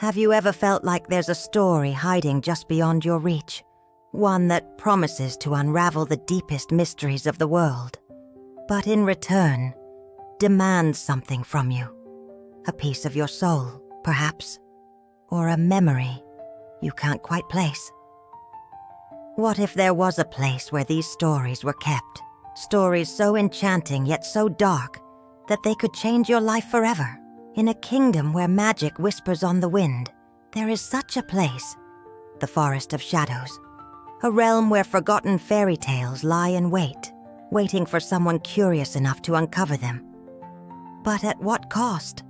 Have you ever felt like there's a story hiding just beyond your reach? One that promises to unravel the deepest mysteries of the world, but in return, demands something from you. A piece of your soul, perhaps, or a memory you can't quite place. What if there was a place where these stories were kept? Stories so enchanting yet so dark that they could change your life forever. In a kingdom where magic whispers on the wind, there is such a place, the Forest of Shadows. A realm where forgotten fairy tales lie in wait, waiting for someone curious enough to uncover them. But at what cost?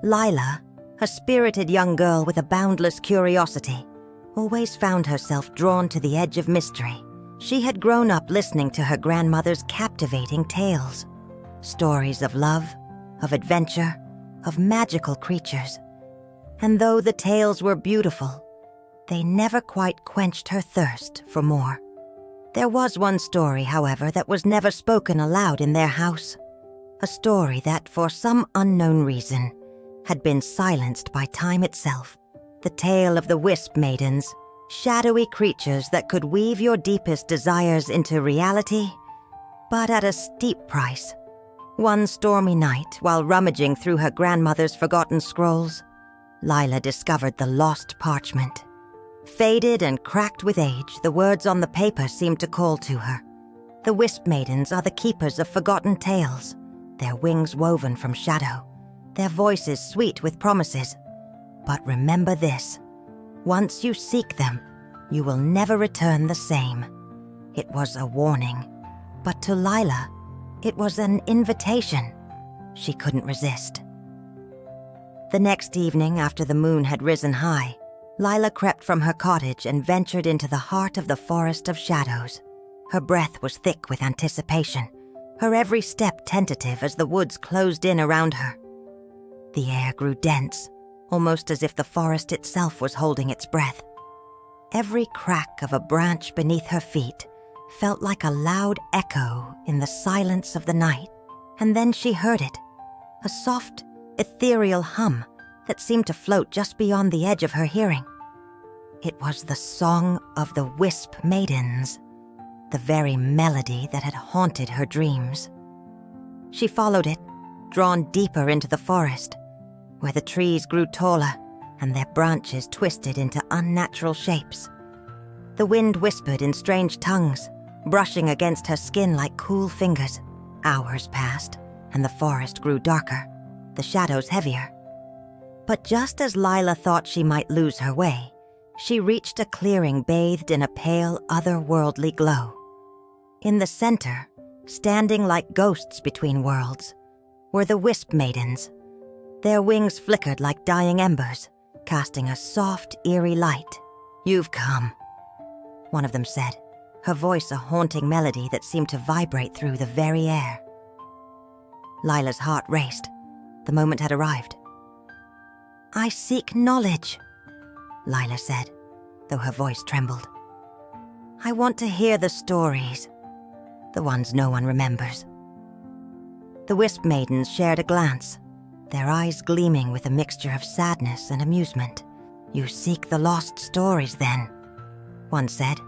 Lyla, a spirited young girl with a boundless curiosity, always found herself drawn to the edge of mystery. She had grown up listening to her grandmother's captivating tales. Stories of love, of adventure, of magical creatures. And though the tales were beautiful, they never quite quenched her thirst for more. There was one story, however, that was never spoken aloud in their house. A story that, for some unknown reason, had been silenced by time itself. The tale of the Wisp-Maidens, shadowy creatures that could weave your deepest desires into reality, but at a steep price. One stormy night, while rummaging through her grandmother's forgotten scrolls, Lyla discovered the lost parchment. Faded and cracked with age, the words on the paper seemed to call to her. The Wisp-Maidens are the keepers of forgotten tales, their wings woven from shadow, their voices sweet with promises. But remember this, once you seek them, you will never return the same. It was a warning, but to Lyla, it was an invitation. She couldn't resist. The next evening, after the moon had risen high, Lyla crept from her cottage and ventured into the heart of the Forest of Shadows. Her breath was thick with anticipation, her every step tentative as the woods closed in around her. The air grew dense, almost as if the forest itself was holding its breath. Every crack of a branch beneath her feet felt like a loud echo in the silence of the night. And then she heard it, a soft, ethereal hum that seemed to float just beyond the edge of her hearing. It was the song of the Wisp-Maidens, the very melody that had haunted her dreams. She followed it, drawn deeper into the forest, where the trees grew taller and their branches twisted into unnatural shapes. The wind whispered in strange tongues, brushing against her skin like cool fingers. Hours passed, and the forest grew darker, the shadows heavier. But just as Lyla thought she might lose her way, she reached a clearing bathed in a pale, otherworldly glow. In the center, standing like ghosts between worlds, were the Wisp-Maidens. Their wings flickered like dying embers, casting a soft, eerie light. "You've come," one of them said, her voice a haunting melody that seemed to vibrate through the very air. Lyla's heart raced. The moment had arrived. "I seek knowledge," Lyla said, though her voice trembled. "I want to hear the stories, the ones no one remembers." The Wisp-Maidens shared a glance, their eyes gleaming with a mixture of sadness and amusement. "You seek the lost stories, then," one said,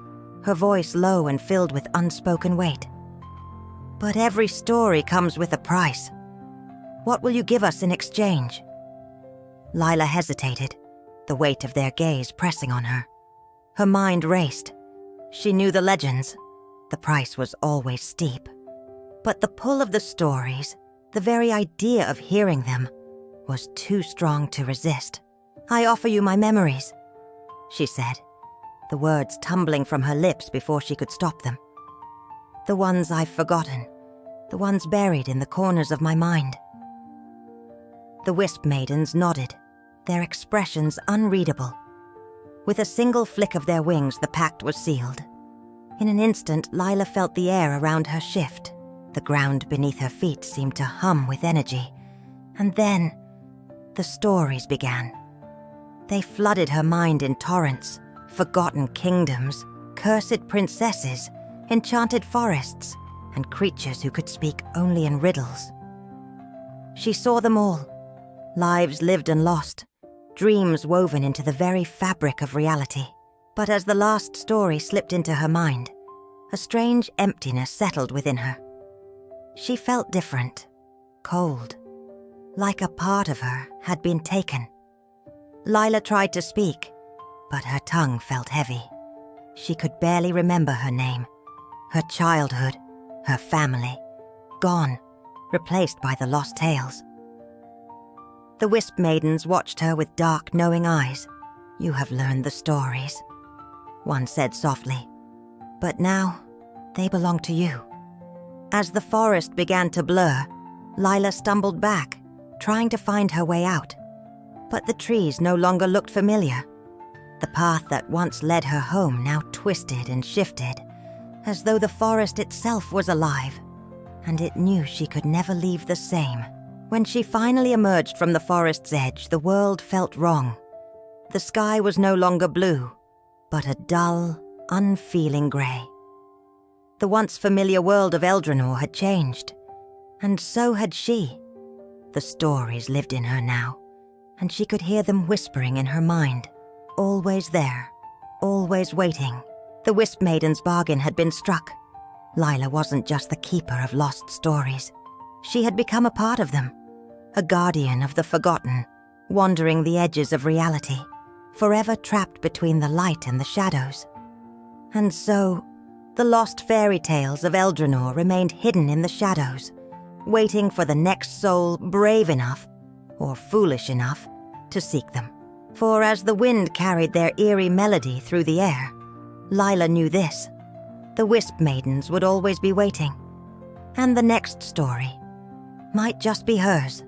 her voice low and filled with unspoken weight. "But every story comes with a price. What will you give us in exchange?" Lyla hesitated, the weight of their gaze pressing on her. Her mind raced. She knew the legends. The price was always steep. But the pull of the stories, the very idea of hearing them, was too strong to resist. "I offer you my memories," she said, the words tumbling from her lips before she could stop them. "The ones I've forgotten, the ones buried in the corners of my mind." The Wisp-Maidens nodded, their expressions unreadable. With a single flick of their wings, the pact was sealed. In an instant, Lyla felt the air around her shift. The ground beneath her feet seemed to hum with energy. And then, the stories began. They flooded her mind in torrents. Forgotten kingdoms, cursed princesses, enchanted forests, and creatures who could speak only in riddles. She saw them all, lives lived and lost, dreams woven into the very fabric of reality. But as the last story slipped into her mind, a strange emptiness settled within her. She felt different, cold, like a part of her had been taken. Lyla tried to speak, but her tongue felt heavy. She could barely remember her name, her childhood, her family, gone, replaced by the lost tales. The Wisp-Maidens watched her with dark, knowing eyes. "You have learned the stories," one said softly. "But now, they belong to you." As the forest began to blur, Lyla stumbled back, trying to find her way out. But the trees no longer looked familiar. The path that once led her home now twisted and shifted, as though the forest itself was alive, and it knew she could never leave the same. When she finally emerged from the forest's edge, the world felt wrong. The sky was no longer blue, but a dull, unfeeling grey. The once familiar world of Eldrenor had changed, and so had she. The stories lived in her now, and she could hear them whispering in her mind, always there, always waiting. The Wisp-Maidens' bargain had been struck. Lyla wasn't just the keeper of lost stories. She had become a part of them, a guardian of the forgotten, wandering the edges of reality, forever trapped between the light and the shadows. And so, the lost fairy tales of Eldrenor remained hidden in the shadows, waiting for the next soul brave enough, or foolish enough, to seek them. For as the wind carried their eerie melody through the air, Lyla knew this: the Wisp-Maidens would always be waiting, and the next story might just be hers.